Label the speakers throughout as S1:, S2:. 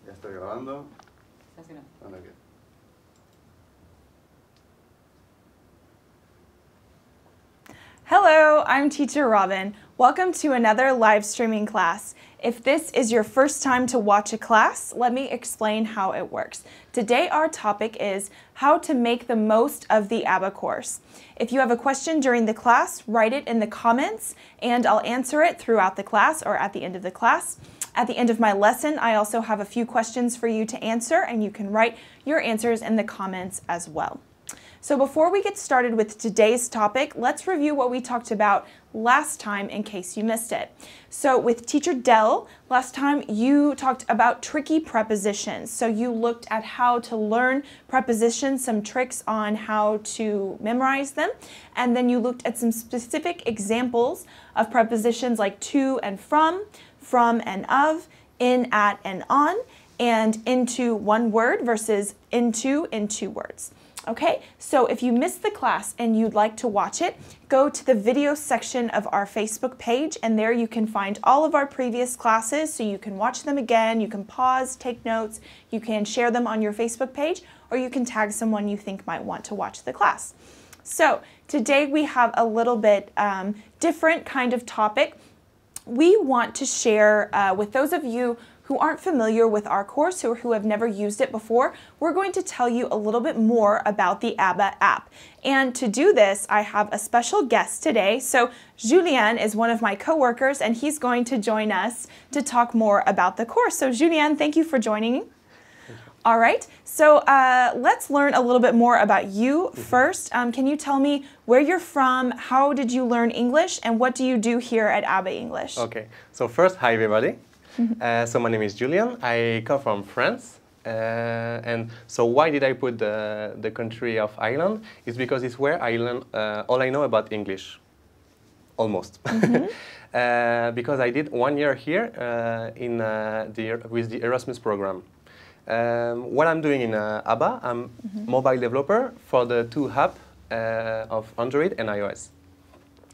S1: Ya estoy grabando.
S2: ¿Estás grabando?
S1: Bueno, okay.
S3: Hello, I'm Teacher Robin. Welcome to another live streaming class. If this is your first time to watch a class, let me explain how it works. Today our topic is how to make the most of the ABBA course. If you have a question during the class, write it in the comments and I'll answer it throughout the class or at the end of the class. At the end of my lesson, I also have a few questions for you to answer and you can write your answers in the comments as well. So before we get started with today's topic, let's review what we talked about last time in case you missed it. So with Teacher Dell, last time you talked about tricky prepositions. So you looked at how to learn prepositions, some tricks on how to memorize them, and then you looked at some specific examples of prepositions like to and from and of, in, at, and on, and into one word versus into in two words. Okay, so if you missed the class and you'd like to watch it, go to the video section of our Facebook page and there you can find all of our previous classes so you can watch them again, you can pause, take notes, you can share them on your Facebook page, or you can tag someone you think might want to watch the class. So today we have a little bit different kind of topic. We want to share with those of you who aren't familiar with our course or who have never used it before, we're going to tell you a little bit more about the ABBA app. And to do this, I have a special guest today. So Julien is one of my coworkers and he's going to join us to talk more about the course. So Julien, thank you for joining. All right, so let's learn a little bit more about you first. Can you tell me where you're from, how did you learn English, and what do you do here at ABBA English?
S4: Okay, so first, hi everybody. So my name is Julien, I come from France. And so why did I put the country of Ireland? It's because it's where I learn all I know about English, almost. Because I did 1 year here with the Erasmus program. What I'm doing in ABBA, I'm mobile developer for the two apps of Android and iOS.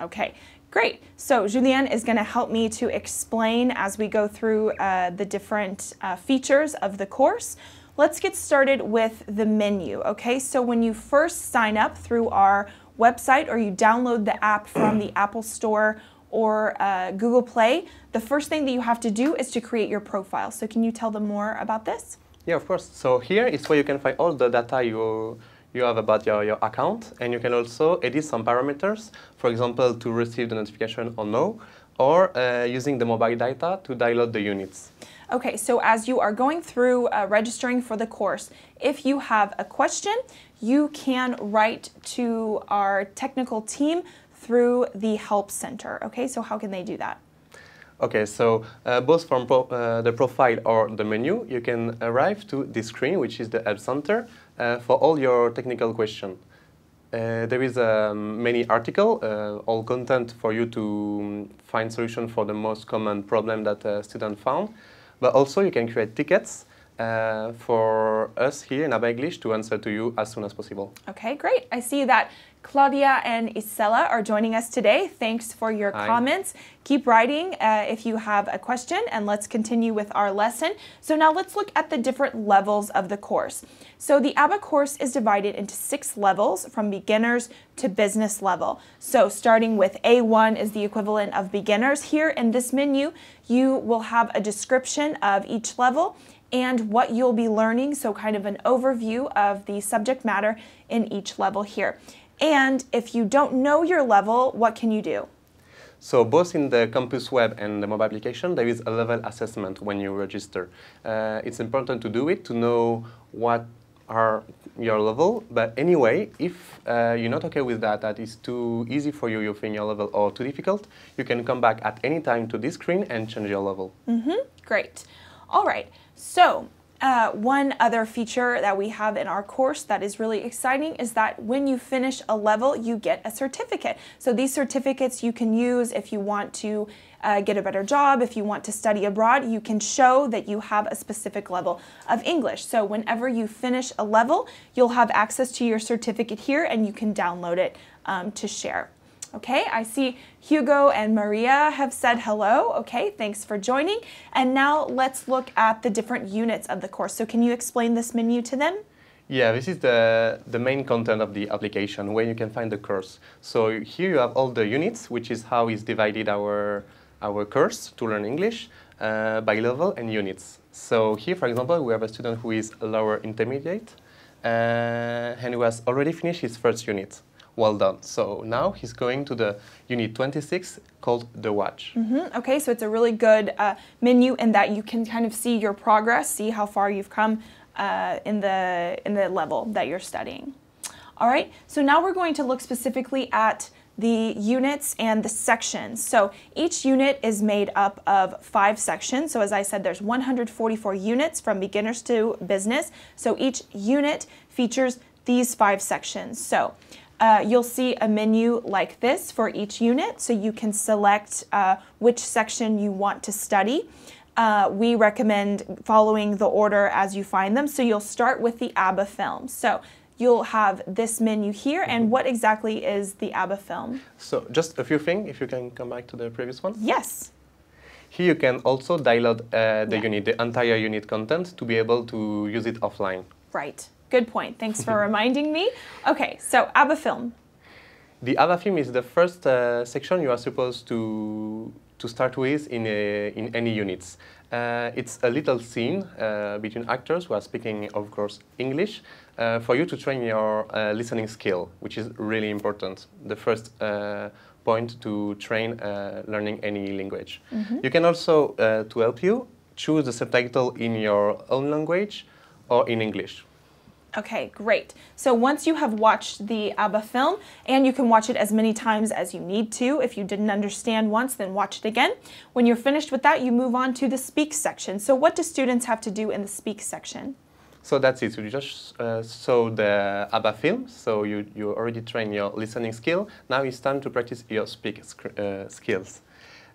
S3: Okay, great. So Julien is going to help me to explain as we go through the different features of the course. Let's get started with the menu, okay? So when you first sign up through our website or you download the app from the Apple Store or Google Play, the first thing that you have to do is to create your profile. So can you tell them more about this?
S4: Yeah, of course. So here is where you can find all the data you have about your account, and you can also edit some parameters, for example, to receive the notification or no, or using the mobile data to download the units.
S3: Okay, so as you are going through registering for the course, if you have a question, you can write to our technical team through the Help Center. Okay, so how can they do that?
S4: Okay, so both from the profile or the menu, you can arrive to this screen, which is the Help Center, for all your technical questions. There is many articles, all content for you to find solution for the most common problem that students found. But also you can create tickets for us here in ABBA English to answer to you as soon as possible.
S3: Okay, great. I see that Claudia and Isela are joining us today. Thanks for your comments. Keep writing if you have a question, and let's continue with our lesson. So now let's look at the different levels of the course. So the ABBA course is divided into 6 levels from beginners to business level. So starting with A1 is the equivalent of beginners. Here in this menu, you will have a description of each level and what you'll be learning, so kind of an overview of the subject matter in each level here. And if you don't know your level, what can you do?
S4: So both in the campus web and the mobile application, there is a level assessment when you register. It's important to do it to know what are your level, but anyway, if you're not okay with that, that is too easy for you, you think your level, or too difficult, you can come back at any time to this screen and change your level.
S3: Great. All right, so one other feature that we have in our course that is really exciting is that when you finish a level, you get a certificate. So these certificates you can use if you want to get a better job, if you want to study abroad, you can show that you have a specific level of English. So whenever you finish a level, you'll have access to your certificate here and you can download it to share. Okay, I see Hugo and Maria have said hello. Okay, thanks for joining. And now let's look at the different units of the course. So can you explain this menu to them?
S4: Yeah, this is the main content of the application where you can find the course. So here you have all the units, which is how is divided our course to learn English by level and units. So here, for example, we have a student who is lower intermediate and who has already finished his first unit. Well done. So now he's going to the unit 26 called The Watch.
S3: Okay, so it's a really good menu in that you can kind of see your progress, see how far you've come in the level that you're studying. All right, so now we're going to look specifically at the units and the sections. So each unit is made up of 5 sections. So as I said, there's 144 units from beginners to business. So each unit features these 5 sections. So you'll see a menu like this for each unit, so you can select which section you want to study. We recommend following the order as you find them. So you'll start with the ABBA film. So you'll have this menu here, and what exactly is the ABBA film?
S4: So just a few things, if you can come back to the previous one.
S3: Yes.
S4: Here you can also download unit, the entire unit content, to be able to use it offline.
S3: Right. Good point. Thanks for reminding me. Okay, so ABBA film.
S4: The ABBA film is the first section you are supposed to start with in any units. It's a little scene between actors who are speaking, of course, English, for you to train your listening skill, which is really important. The first point to train learning any language. You can also, to help you, choose the subtitle in your own language or in English.
S3: Okay, great. So once you have watched the ABBA film, and you can watch it as many times as you need to. If you didn't understand once, then watch it again. When you're finished with that, you move on to the speak section. So what do students have to do in the speak section?
S4: So that's it. So you just saw the ABBA film, so you already trained your listening skill. Now it's time to practice your speak skills.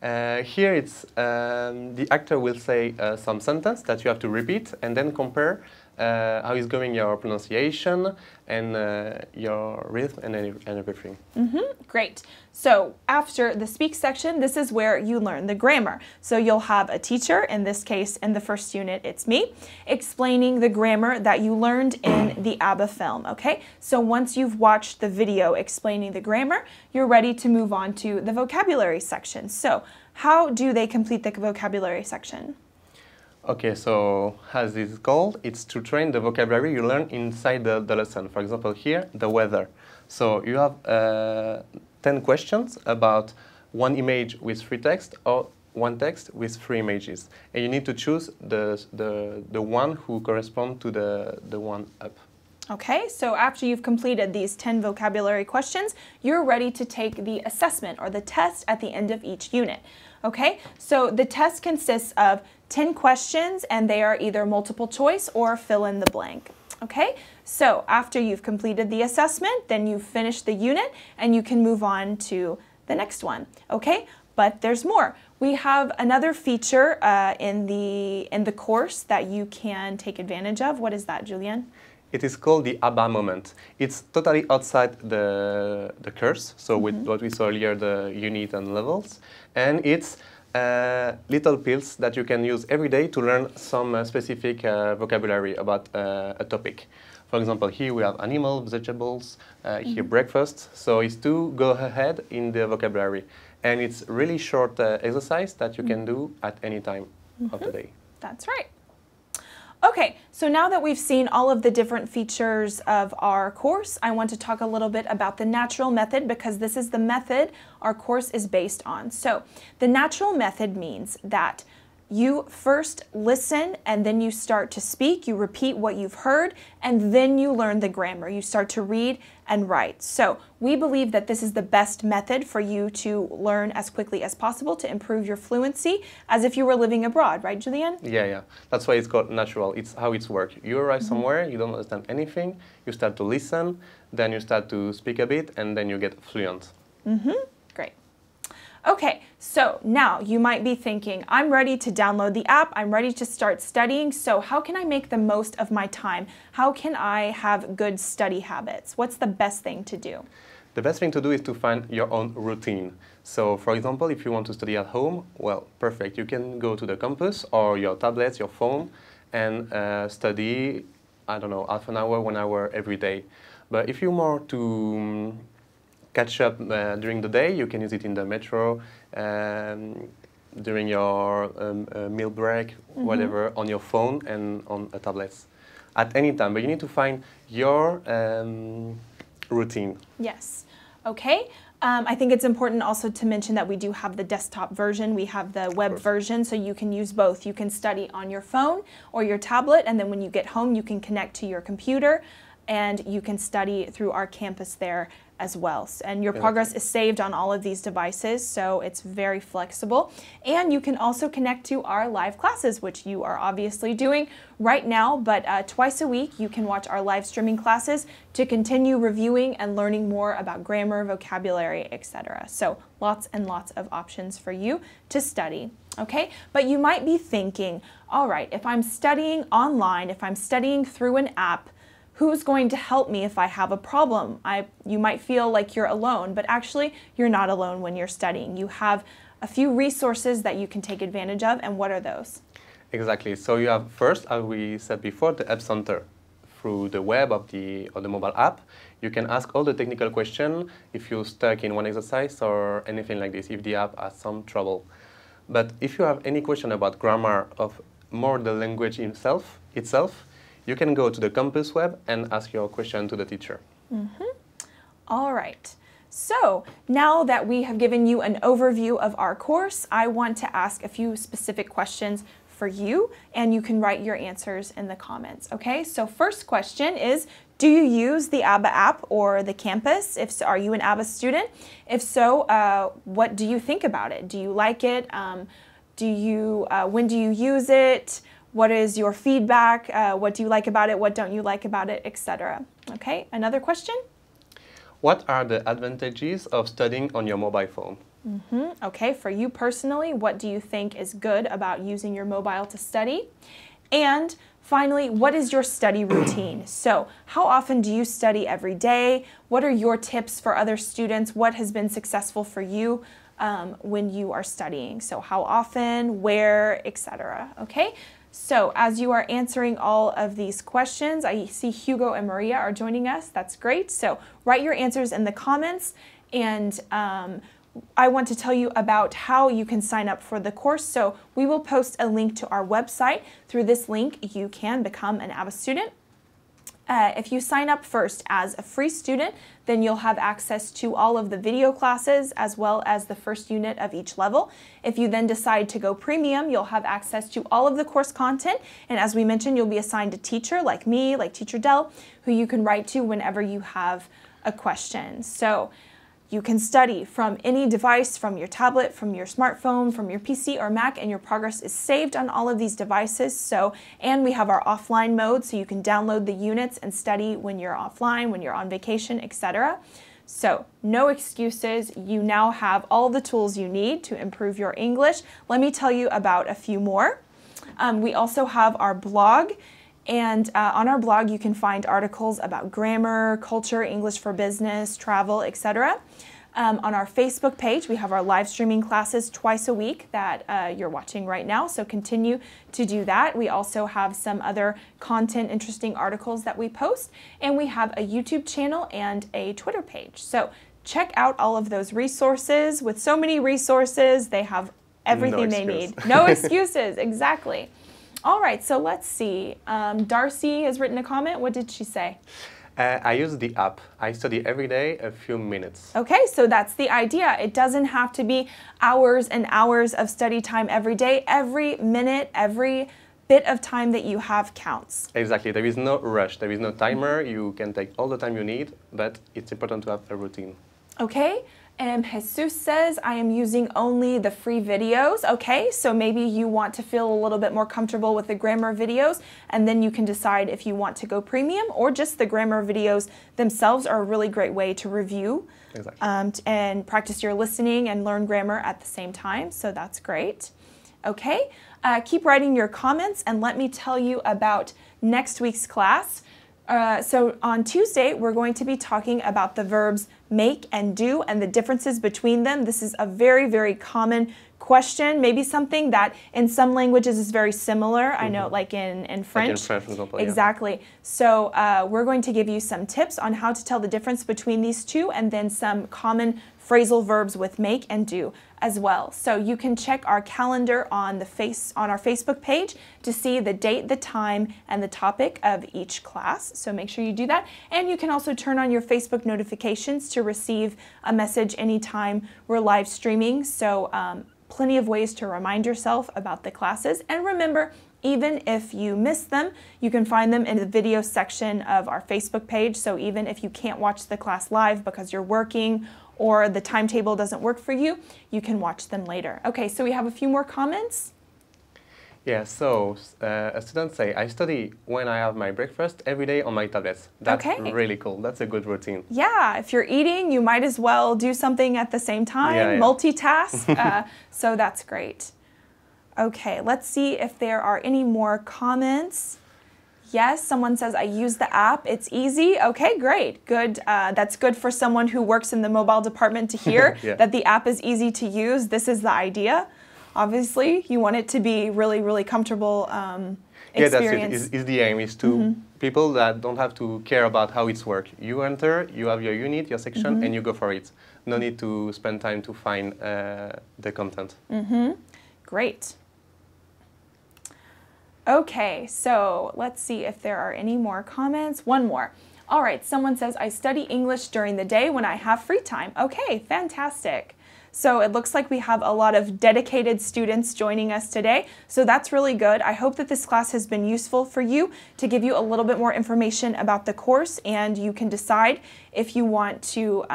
S4: Here it's the actor will say some sentence that you have to repeat and then compare how is going your pronunciation and your rhythm and everything.
S3: Great. So after the speak section, this is where you learn the grammar. So you'll have a teacher, in this case, in the first unit, it's me, explaining the grammar that you learned in the ABBA film, okay? So once you've watched the video explaining the grammar, you're ready to move on to the vocabulary section. So how do they complete the vocabulary section?
S4: Okay, so as it's called, it's to train the vocabulary you learn inside the lesson. For example, here, the weather. So you have 10 questions about one image with 3 texts or one text with 3 images. And you need to choose the one who corresponds to the one up.
S3: Okay, so after you've completed these 10 vocabulary questions, you're ready to take the assessment or the test at the end of each unit. Okay, so the test consists of 10 questions, and they are either multiple choice or fill in the blank. Okay, so after you've completed the assessment, then you've finished the unit and you can move on to the next one. Okay, but there's more. We have another feature in the course that you can take advantage of. What is that, Julien?
S4: It is called the ABBA moment. It's totally outside the course, so with what we saw earlier, the unit and levels, and it's little pills that you can use every day to learn some specific vocabulary about a topic. For example, here we have animals, vegetables, here breakfast, so it's to go ahead in the vocabulary. And it's really short exercise that you can do at any time of the day.
S3: That's right. Okay, so now that we've seen all of the different features of our course, I want to talk a little bit about the natural method, because this is the method our course is based on. So the natural method means that you first listen and then you start to speak, you repeat what you've heard, and then you learn the grammar. You start to read and write. So we believe that this is the best method for you to learn as quickly as possible to improve your fluency as if you were living abroad, right, Julien?
S4: Yeah. That's why it's called natural. It's how it's works. You arrive somewhere, you don't understand anything, you start to listen, then you start to speak a bit, and then you get fluent.
S3: Great. Okay, so now you might be thinking, I'm ready to download the app, I'm ready to start studying, so how can I make the most of my time? How can I have good study habits? What's the best thing to do?
S4: The best thing to do is to find your own routine. So, for example, if you want to study at home, well, perfect. You can go to the campus or your tablets, your phone, and study, I don't know, half an hour, 1 hour every day. But if you're more to catch up during the day, you can use it in the metro, during your meal break, whatever, on your phone and on a tablet. At any time, but you need to find your routine.
S3: Yes. Okay. I think it's important also to mention that we do have the desktop version, we have the web version, so you can use both. You can study on your phone or your tablet, and then when you get home, you can connect to your computer, and you can study through our campus there as well. And your progress is saved on all of these devices, so it's very flexible. And you can also connect to our live classes, which you are obviously doing right now, but twice a week you can watch our live streaming classes to continue reviewing and learning more about grammar, vocabulary, etc. So lots and lots of options for you to study. Okay, but you might be thinking, all right, if I'm studying online, if I'm studying through an app, who's going to help me if I have a problem? You might feel like you're alone, but actually you're not alone when you're studying. You have a few resources that you can take advantage of, and what are those?
S4: Exactly. So you have first, as we said before, the App Center. Through the web or the mobile app, you can ask all the technical questions if you're stuck in one exercise or anything like this, if the app has some trouble. But if you have any question about grammar of more the language itself, you can go to the campus web and ask your question to the teacher.
S3: All right. So now that we have given you an overview of our course, I want to ask a few specific questions for you, and you can write your answers in the comments. Okay, so first question is, do you use the ABBA app or the campus? If so, are you an ABBA student? If so, what do you think about it? Do you like it? When do you use it? What is your feedback? What do you like about it? What don't you like about it, etc. Okay, another question?
S4: What are the advantages of studying on your mobile phone?
S3: Okay, for you personally, what do you think is good about using your mobile to study? And finally, what is your study routine? So, how often do you study every day? What are your tips for other students? What has been successful for you when you are studying? So, how often, where, etc. Okay? So as you are answering all of these questions, I see Hugo and Maria are joining us. That's great. So write your answers in the comments, and I want to tell you about how you can sign up for the course. So we will post a link to our website. Through this link, you can become an ABBA student. If you sign up first as a free student, then you'll have access to all of the video classes as well as the first unit of each level. If you then decide to go premium, you'll have access to all of the course content, and as we mentioned, you'll be assigned a teacher like me, like Teacher Del, who you can write to whenever you have a question. So you can study from any device, from your tablet, from your smartphone, from your PC or Mac, and your progress is saved on all of these devices. And we have our offline mode, so you can download the units and study when you're offline, when you're on vacation, etc. So no excuses. You now have all the tools you need to improve your English. Let me tell you about a few more. We also have our blog. And on our blog, you can find articles about grammar, culture, English for business, travel, etc. On our Facebook page, we have our live streaming classes twice a week that you're watching right now, so continue to do that. We also have some other content, interesting articles that we post, and we have a YouTube channel and a Twitter page. So check out all of those resources. With so many resources, they have everything they need. No excuses, exactly. All right, so let's see. Darcy has written a comment. What did she say?
S4: I use the app. I study every day a few minutes.
S3: Okay, so that's the idea. It doesn't have to be hours and hours of study time every day. Every minute, every bit of time that you have counts.
S4: Exactly. There is no rush. There is no timer. You can take all the time you need, but it's important to have a routine.
S3: Okay. Jesus says, I am using only the free videos. Okay, so maybe you want to feel a little bit more comfortable with the grammar videos, and then you can decide if you want to go premium, or just the grammar videos themselves are a really great way to review and practice your listening and learn grammar at the same time, so that's great. Okay, keep writing your comments, and let me tell you about next week's class. So on Tuesday, we're going to be talking about the verbs make and do and the differences between them. This is a very, very common question, maybe something that in some languages is very similar. I know, like in French.
S4: Like in French, for example.
S3: Exactly.
S4: Yeah.
S3: So we're going to give you some tips on how to tell the difference between these two, and then some common phrasal verbs with make and do as well. So you can check our calendar on our Facebook page to see the date, the time, and the topic of each class. So make sure you do that. And you can also turn on your Facebook notifications to receive a message anytime we're live streaming. So plenty of ways to remind yourself about the classes. And remember, even if you miss them, you can find them in the video section of our Facebook page. So even if you can't watch the class live because you're working or the timetable doesn't work for you, you can watch them later. Okay, so we have a few more comments.
S4: Yeah, so a student say, I study when I have my breakfast every day on my tablets. That's really cool. That's a good routine.
S3: Yeah, if you're eating, you might as well do something at the same time, multitask. So that's great. Okay, let's see if there are any more comments. Yes, someone says, I use the app. It's easy. Okay, great. Good. That's good for someone who works in the mobile department to hear that the app is easy to use. This is the idea. Obviously, you want it to be really, really comfortable experience.
S4: Yeah, that's it. Is the aim is to people that don't have to care about how it's work. You enter, you have your unit, your section, and you go for it. No need to spend time to find the content.
S3: Great. Okay, so let's see if there are any more comments. One more. All right, someone says, I study English during the day when I have free time. Okay, fantastic. So it looks like we have a lot of dedicated students joining us today. So that's really good. I hope that this class has been useful for you to give you a little bit more information about the course, and you can decide if you want to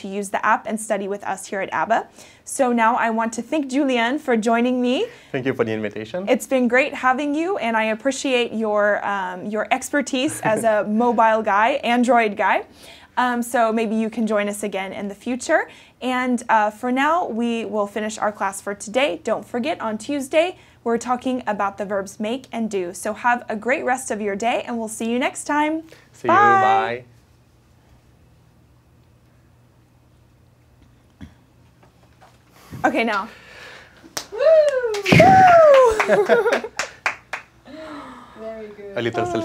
S3: use the app and study with us here at ABBA. So now I want to thank Julien for joining me.
S4: Thank you for the invitation.
S3: It's been great having you, and I appreciate your expertise as a mobile guy, Android guy. So maybe you can join us again in the future. And for now, we will finish our class for today. Don't forget, on Tuesday, we're talking about the verbs make and do. So have a great rest of your day, and we'll see you next time.
S4: See you. Bye.
S3: Okay, now. Woo!
S4: A little selfie.